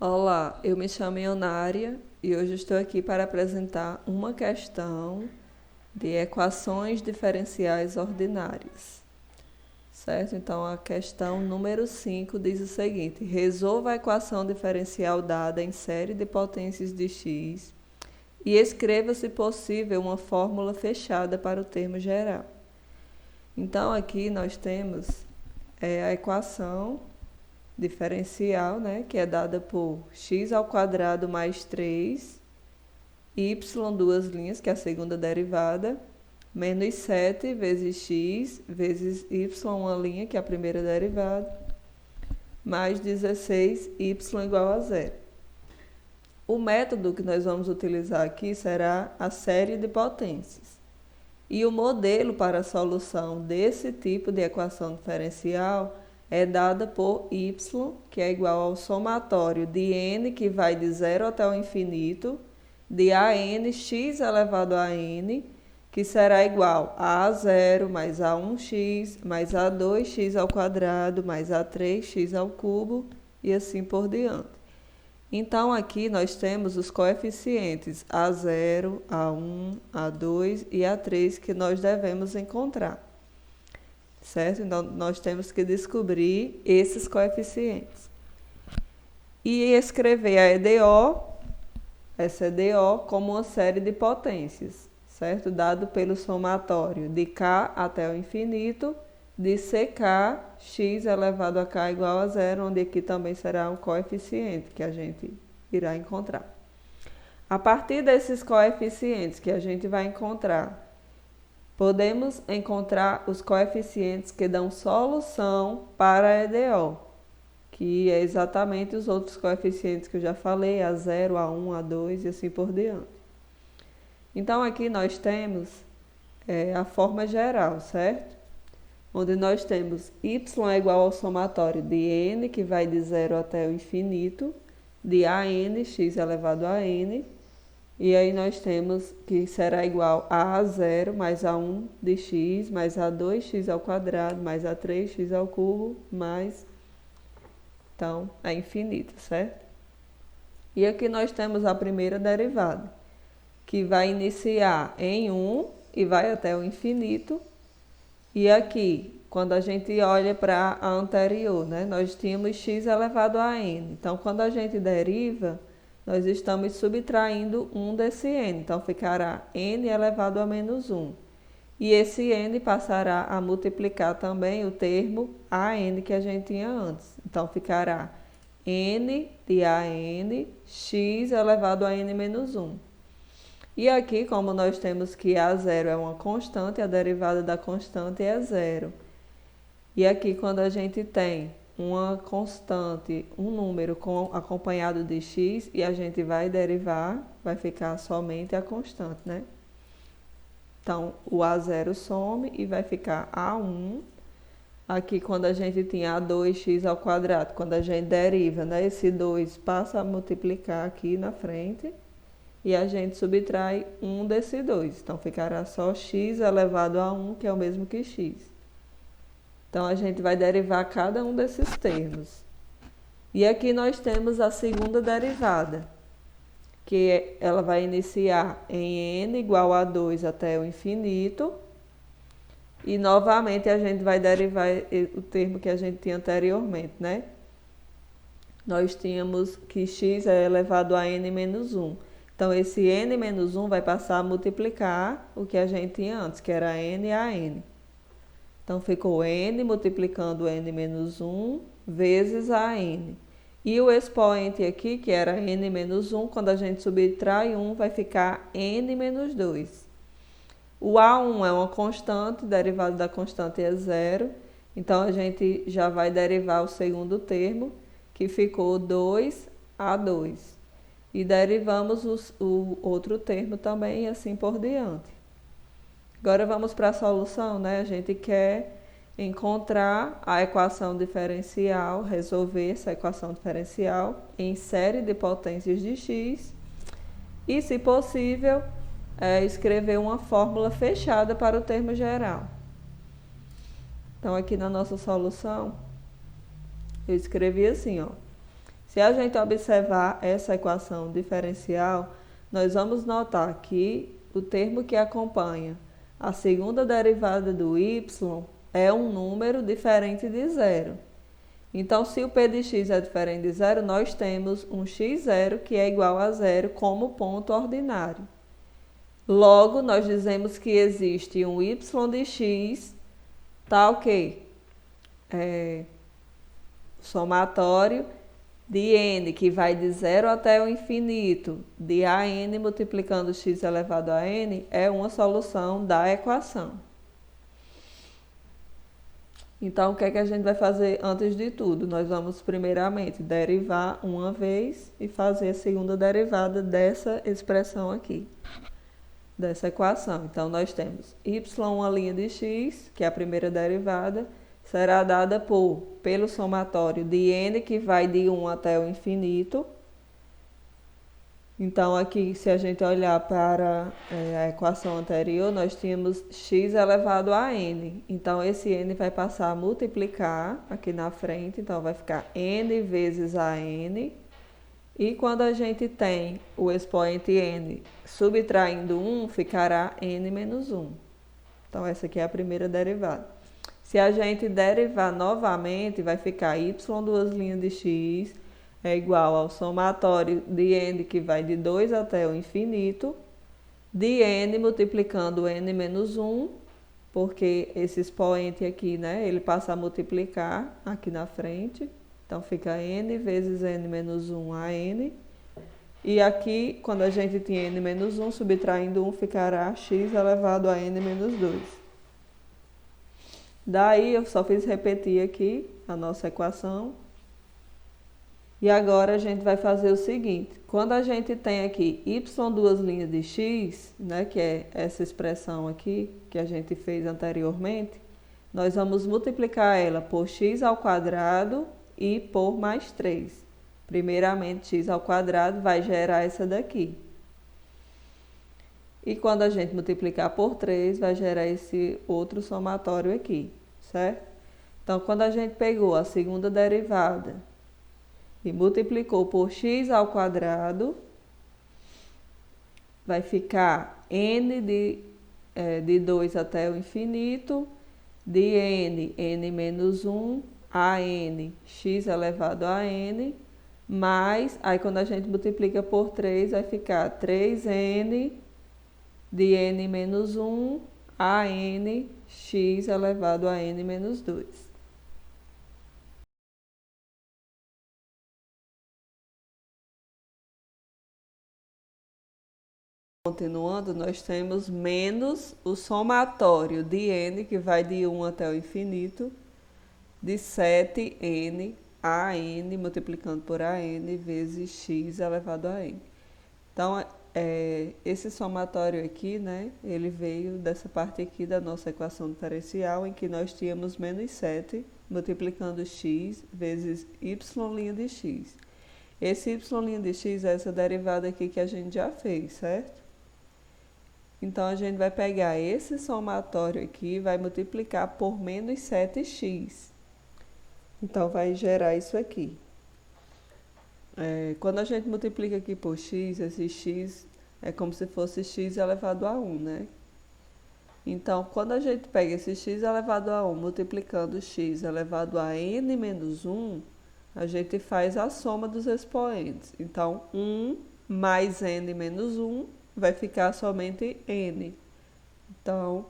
Olá, eu me chamo Ionária e hoje estou aqui para apresentar uma questão de equações diferenciais ordinárias. Certo? Então, a questão número 5 diz o seguinte: resolva a equação diferencial dada em série de potências de x e escreva, se possível, uma fórmula fechada para o termo geral. Então, aqui nós temos a equação diferencial, né, que é dada por x ao quadrado mais 3, y, duas linhas, que é a segunda derivada, menos 7 vezes x vezes y, uma linha, que é a primeira derivada, mais 16, y igual a zero. O método que nós vamos utilizar aqui será a série de potências. E o modelo para a solução desse tipo de equação diferencial é dada por y, que é igual ao somatório de n, que vai de 0 até o infinito, de an x elevado a n, que será igual a A0 mais A1x mais A2x ao quadrado mais A3x ao cubo e assim por diante. Então, aqui nós temos os coeficientes A0, A1, A2 e A3 que nós devemos encontrar. Certo? Então, nós temos que descobrir esses coeficientes. E escrever a EDO, essa EDO, como uma série de potências, certo? Dado pelo somatório de k até o infinito, de ck, x elevado a k igual a zero, onde aqui também será um coeficiente que a gente irá encontrar. A partir desses coeficientes que a gente vai encontrar, podemos encontrar os coeficientes que dão solução para a EDO, que é exatamente os outros coeficientes que eu já falei, A0, A1, A2 e assim por diante. Então, aqui nós temos a forma geral, certo? Onde nós temos y é igual ao somatório de n, que vai de 0 até o infinito, de an, x elevado a n, e aí nós temos que será igual a A0 mais A1 de x, mais A2x ao quadrado, mais A3x ao cubo, mais, então, é infinito, certo? E aqui nós temos a primeira derivada, que vai iniciar em 1 e vai até o infinito. E aqui, quando a gente olha para a anterior, né, nós tínhamos x elevado a n. Então, quando a gente deriva, nós estamos subtraindo 1 desse n. Então, ficará n elevado a menos 1. E esse n passará a multiplicar também o termo an que a gente tinha antes. Então, ficará n de an, x elevado a n menos 1. E aqui, como nós temos que A0 é uma constante, a derivada da constante é zero. E aqui, quando a gente tem uma constante, um número acompanhado de x, e a gente vai derivar, vai ficar somente a constante, né? Então, o A0 some e vai ficar A1. Aqui, quando a gente tinha A2x ao quadrado, quando a gente deriva, né, esse 2 passa a multiplicar aqui na frente. E a gente subtrai 1 desse 2. Então, ficará só x elevado a 1, que é o mesmo que x. Então, a gente vai derivar cada um desses termos. E aqui nós temos a segunda derivada, que ela vai iniciar em n igual a 2 até o infinito. E, novamente, a gente vai derivar o termo que a gente tinha anteriormente, né? Nós tínhamos que x é elevado a n menos 1. Então, esse n menos 1 vai passar a multiplicar o que a gente tinha antes, que era n a n. Então, ficou n multiplicando n menos 1 vezes a n. E o expoente aqui, que era n menos 1, quando a gente subtrai 1, vai ficar n menos 2. O a1 é uma constante, derivado da constante é zero. Então, a gente já vai derivar o segundo termo, que ficou 2a2. E derivamos o outro termo também e assim por diante. Agora vamos para a solução, né? A gente quer encontrar a equação diferencial, resolver essa equação diferencial em série de potências de x e, se possível, escrever uma fórmula fechada para o termo geral. Então, aqui na nossa solução, eu escrevi assim, ó. Se a gente observar essa equação diferencial, nós vamos notar que o termo que acompanha a segunda derivada do y é um número diferente de zero. Então, se o p de x é diferente de zero, nós temos um x0 que é igual a zero como ponto ordinário. Logo, nós dizemos que existe um y de x tal que somatório de n, que vai de 0 até o infinito, de an multiplicando x elevado a n, é uma solução da equação. Então, o que é que a gente vai fazer antes de tudo? Nós vamos primeiramente derivar uma vez e fazer a segunda derivada dessa expressão aqui, dessa equação. Então, nós temos y, uma linha de x, que é a primeira derivada, será dada pelo somatório de n, que vai de 1 até o infinito. Então, aqui, se a gente olhar para a equação anterior, nós tínhamos x elevado a n. Então, esse n vai passar a multiplicar aqui na frente. Então, vai ficar n vezes a n. E quando a gente tem o expoente n subtraindo 1, ficará n menos 1. Então, essa aqui é a primeira derivada. Se a gente derivar novamente, vai ficar y, duas linhas de x, é igual ao somatório de n, que vai de 2 até o infinito, de n multiplicando n menos 1, porque esse expoente aqui, né, ele passa a multiplicar aqui na frente. Então, fica n vezes n menos 1 a n. E aqui, quando a gente tinha n menos 1, subtraindo 1, ficará x elevado a n menos 2. Daí, eu só fiz repetir aqui a nossa equação. E agora a gente vai fazer o seguinte: quando a gente tem aqui y, duas linhas de x, né, que é essa expressão aqui que a gente fez anteriormente, nós vamos multiplicar ela por x ao quadrado e por mais 3. Primeiramente, x ao quadrado vai gerar essa daqui. E quando a gente multiplicar por 3, vai gerar esse outro somatório aqui, certo? Então, quando a gente pegou a segunda derivada e multiplicou por x ao quadrado, vai ficar n de 2 até o infinito, de n menos 1, a n, x elevado a n, mais, aí quando a gente multiplica por 3, vai ficar 3n de n menos 1, a n, x elevado a n menos 2. Continuando, nós temos menos o somatório de n, que vai de 1 até o infinito, de 7n a n, multiplicando por a n, vezes x elevado a n. Então, esse somatório aqui, né, ele veio dessa parte aqui da nossa equação diferencial, em que nós tínhamos menos 7, multiplicando x vezes y' de x. Esse y' de x é essa derivada aqui que a gente já fez, certo? Então, a gente vai pegar esse somatório aqui e vai multiplicar por menos 7x. Então, vai gerar isso aqui. Quando a gente multiplica aqui por x, esse x é como se fosse x elevado a 1, né? Então, quando a gente pega esse x elevado a 1 multiplicando x elevado a n menos 1, a gente faz a soma dos expoentes. Então, 1 mais n menos 1 vai ficar somente n. Então,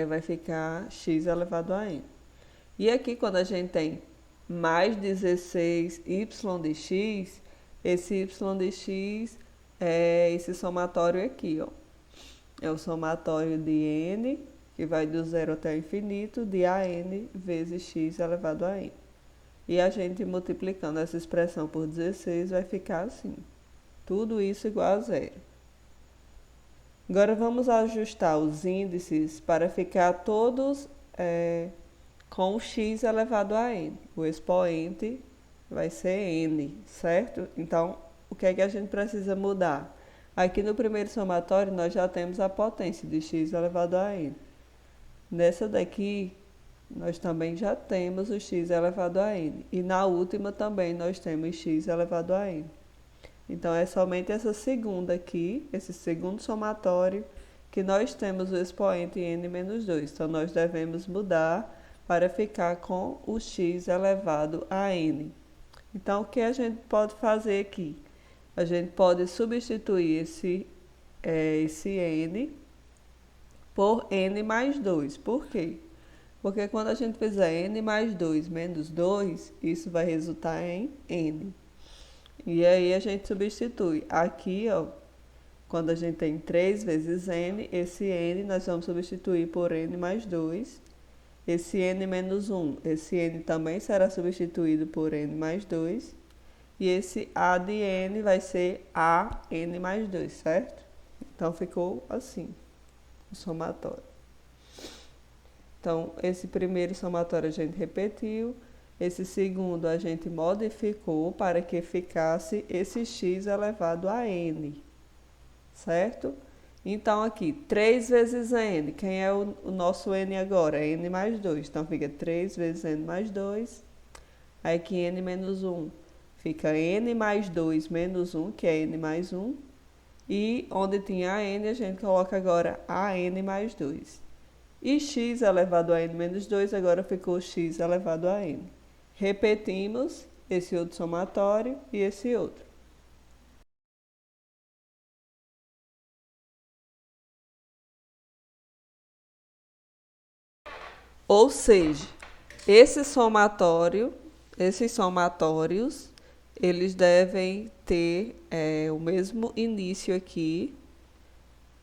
vai ficar x elevado a n. E aqui, quando a gente tem mais 16y de x, esse y de x é esse somatório aqui, ó. É o somatório de n, que vai do 0 até o infinito, de an vezes x elevado a n. E a gente multiplicando essa expressão por 16 vai ficar assim. Tudo isso igual a zero. Agora vamos ajustar os índices para ficar todos com x elevado a n. O expoente vai ser n, certo? Então, o que é que a gente precisa mudar? Aqui no primeiro somatório, nós já temos a potência de x elevado a n. Nessa daqui, nós também já temos o x elevado a n. E na última também nós temos x elevado a n. Então, é somente essa segunda aqui, esse segundo somatório, que nós temos o expoente n menos 2. Então, nós devemos mudar para ficar com o x elevado a n. Então, o que a gente pode fazer aqui? A gente pode substituir esse n por n mais 2. Por quê? Porque quando a gente fizer n mais 2 menos 2, isso vai resultar em n. E aí a gente substitui. Aqui, ó, quando a gente tem 3 vezes n, esse n nós vamos substituir por n mais 2. Esse n menos 1, esse n também será substituído por n mais 2. E esse a de n vai ser a n mais 2, certo? Então, ficou assim, o somatório. Então, esse primeiro somatório a gente repetiu. Esse segundo a gente modificou para que ficasse esse x elevado a n, certo? Então, aqui, 3 vezes n. Quem é o nosso n agora? É n mais 2. Então, fica 3 vezes n mais 2. Aí, aqui, n menos 1. Fica n mais 2 menos 1, que é n mais 1. E onde tinha a n, a gente coloca agora a n mais 2. E x elevado a n menos 2, agora ficou x elevado a n. Repetimos esse outro somatório e esse outro. Ou seja, esses somatórios, eles devem ter o mesmo início aqui,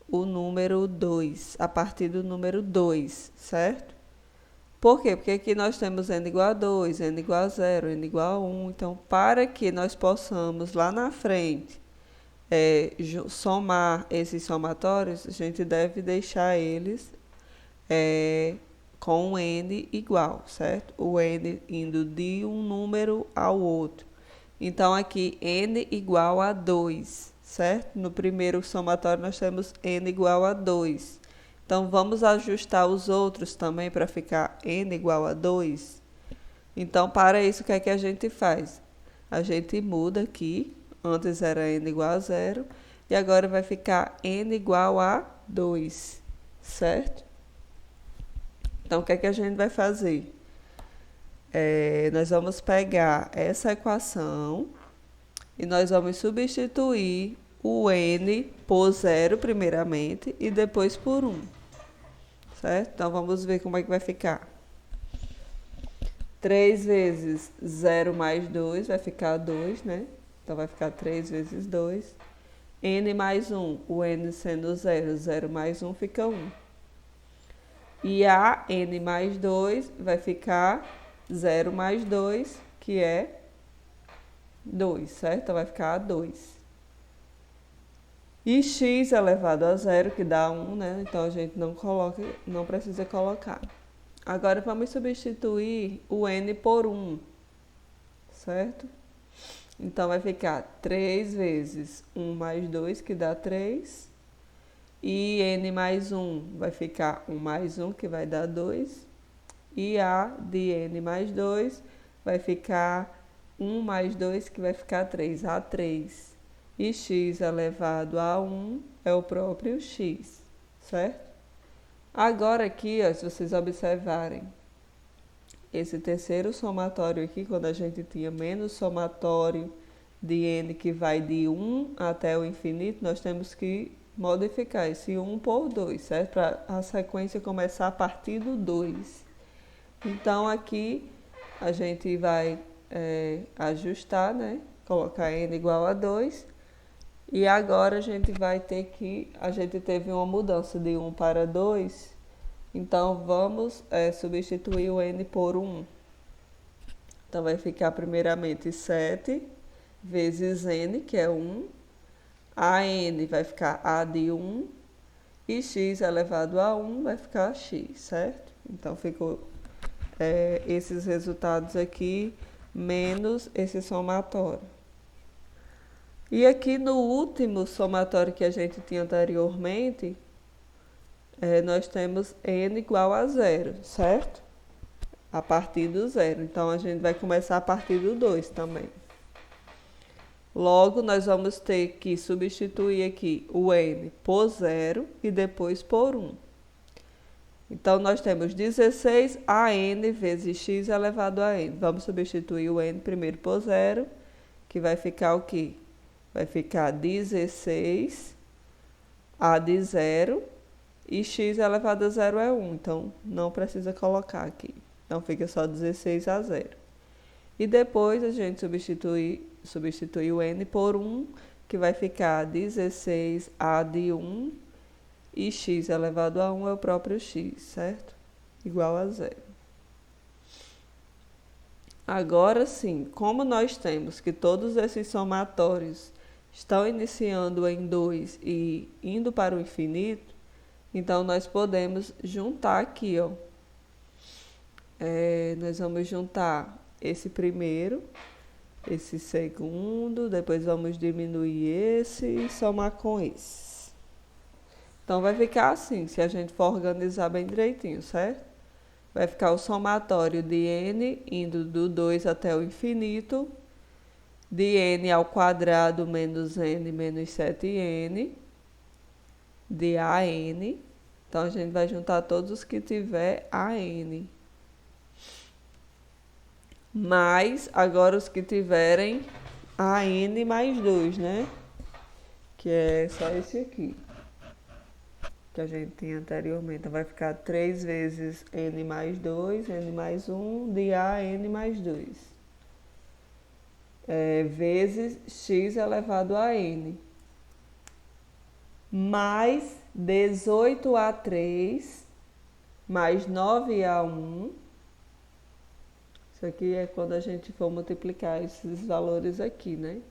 o número 2, a partir do número 2, certo? Por quê? Porque aqui nós temos n igual a 2, n igual a 0, n igual a 1. Então, para que nós possamos, lá na frente, somar esses somatórios, a gente deve deixar eles com um n igual, certo? O n indo de um número ao outro. Então, aqui, n igual a 2, certo? No primeiro somatório, nós temos n igual a 2. Então, vamos ajustar os outros também para ficar n igual a 2. Então, para isso, o que é que a gente faz? A gente muda aqui. Antes era n igual a 0. E agora vai ficar n igual a 2, certo? Então, o que é que a gente vai fazer? Nós vamos pegar essa equação e nós vamos substituir o n por 0 primeiramente e depois por 1, certo? Então, vamos ver como é que vai ficar. 3 vezes 0 mais 2 vai ficar 2, né? Então, vai ficar 3 vezes 2. N mais 1, o n sendo 0, 0 mais 1 fica 1. E a n mais 2 vai ficar 0 mais 2, que é 2, certo? Então, vai ficar 2. E x elevado a 0, que dá 1, né? Então, a gente não precisa colocar. Agora, vamos substituir o n por 1, certo? Então, vai ficar 3 vezes 1 mais 2, que dá 3. E n mais 1 vai ficar 1 mais 1, que vai dar 2. E a de n mais 2 vai ficar 1 mais 2, que vai ficar 3, A3. E x elevado a 1 é o próprio x, certo? Agora aqui, ó, se vocês observarem, esse terceiro somatório aqui, quando a gente tinha menos somatório de n que vai de 1 até o infinito, nós temos que modificar esse 1 por 2, certo? Para a sequência começar a partir do 2. Então, aqui a gente vai ajustar, né? Colocar n igual a 2. E agora a gente vai ter que... A gente teve uma mudança de 1 para 2. Então, vamos substituir o n por 1. Então, vai ficar primeiramente 7 vezes n, que é 1. A n vai ficar a de 1. E x elevado a 1 vai ficar x, certo? Então, ficou esses resultados aqui, menos esse somatório. E aqui no último somatório que a gente tinha anteriormente, nós temos n igual a 0, certo? a partir do zero. Então, a gente vai começar a partir do 2 também. Logo, nós vamos ter que substituir aqui o n por 0 e depois por 1. Então, nós temos 16 a n vezes x elevado a n. Vamos substituir o n primeiro por 0, que vai ficar o quê? Vai ficar 16 a de 0 e x elevado a 0 é 1. Então, não precisa colocar aqui. Então, fica só 16 a 0. E depois, a gente substitui o n por 1, que vai ficar 16 a de 1, e x elevado a 1 é o próprio x, certo? Igual a 0. Agora sim, como nós temos que todos esses somatórios estão iniciando em 2 e indo para o infinito, então nós podemos juntar aqui, ó. Nós vamos juntar esse primeiro, esse segundo, depois vamos diminuir esse e somar com esse. Então, vai ficar assim, se a gente for organizar bem direitinho, certo? Vai ficar o somatório de n indo do 2 até o infinito, de n ao quadrado menos n menos 7n, de an. Então, a gente vai juntar todos os que tiver an. Mais, agora os que tiverem an mais 2, né? Que é só esse aqui, que a gente tinha anteriormente. Então, vai ficar 3 vezes n mais 2, n mais 1, de an mais 2. Vezes x elevado a n. Mais 18a3, mais 9a1. Isso aqui é quando a gente for multiplicar esses valores aqui, né?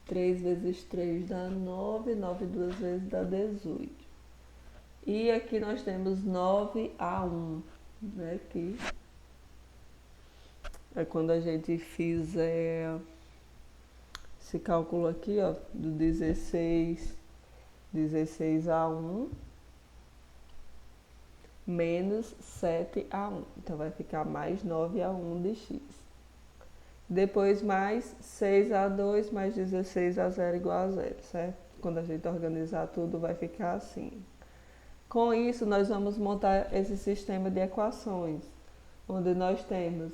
3 vezes 3 dá 9, 9 duas vezes dá 18. E aqui nós temos 9a1, né? Aqui é quando a gente fizer esse cálculo aqui, ó, do 16a1 menos 7a1. Então, vai ficar mais 9a1 de x. Depois, mais 6a2 mais 16a0 igual a 0, certo? Quando a gente organizar tudo, vai ficar assim. Com isso, nós vamos montar esse sistema de equações, onde nós temos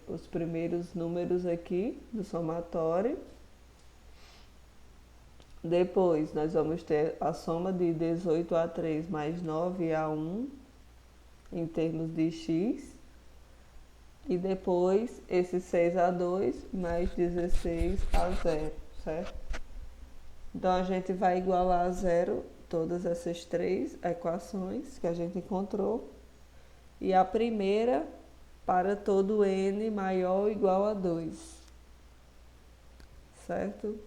os primeiros números aqui do somatório. Depois, nós vamos ter a soma de 18a3 mais 9a1 em termos de x. E depois, esse 6a2 mais 16a0, certo? Então, a gente vai igualar a 0 todas essas três equações que a gente encontrou. E a primeira para todo n maior ou igual a 2, certo?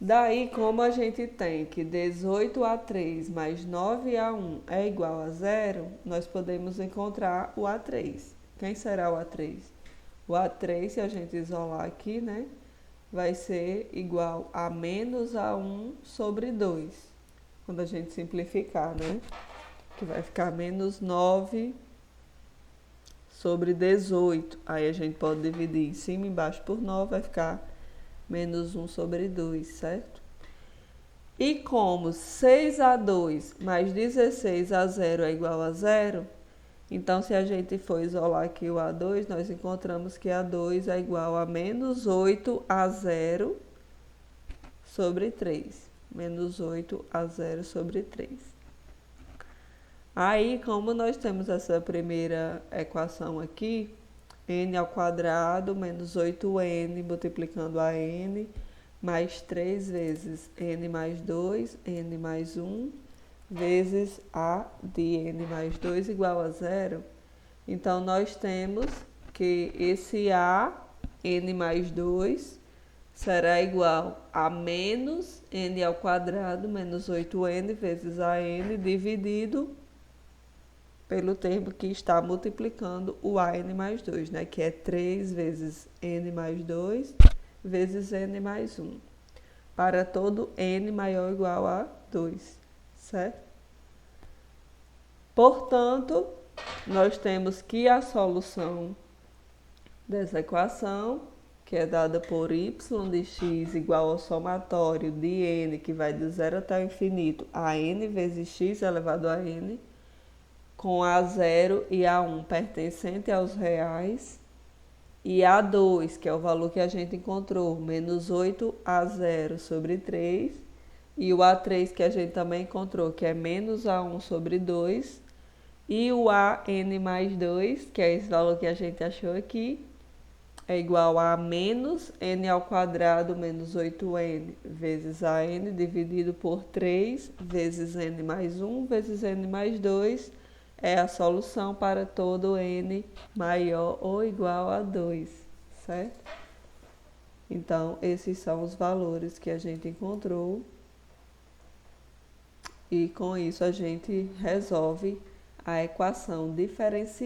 Daí, como a gente tem que 18a3 mais 9a1 é igual a 0, nós podemos encontrar o a3. Quem será o a3? O a3, se a gente isolar aqui, né, vai ser igual a menos a1 sobre 2. Quando a gente simplificar, né? Que vai ficar menos 9 sobre 18. Aí a gente pode dividir em cima e embaixo por 9, vai ficar menos 1 sobre 2, certo? E como 6a2 mais 16a0 é igual a 0, então se a gente for isolar aqui o a2, nós encontramos que a2 é igual a menos 8a0 sobre 3. Menos 8a0 sobre 3. Aí, como nós temos essa primeira equação aqui, n ao quadrado menos 8n multiplicando a n, mais 3 vezes n mais 2, n mais 1, vezes a de n mais 2 igual a 0. Então, nós temos que esse a, n mais 2, será igual a menos n ao quadrado menos 8n vezes a n dividido pelo termo que está multiplicando o an mais 2, né? Que é 3 vezes n mais 2 vezes n mais 1. Para todo n maior ou igual a 2, certo? Portanto, nós temos que a solução dessa equação, que é dada por y de x igual ao somatório de n, que vai de 0 até o infinito, a n vezes x elevado a n, com A0 e A1 pertencente aos reais, e A2, que é o valor que a gente encontrou, menos 8A0 sobre 3, e o A3 que a gente também encontrou, que é menos A1 sobre 2, e o AN mais 2, que é esse valor que a gente achou aqui, é igual a menos n ao quadrado menos 8n vezes AN dividido por 3 vezes n mais 1 vezes n mais 2 é a solução para todo n maior ou igual a 2, certo? Então, esses são os valores que a gente encontrou e com isso a gente resolve a equação diferencial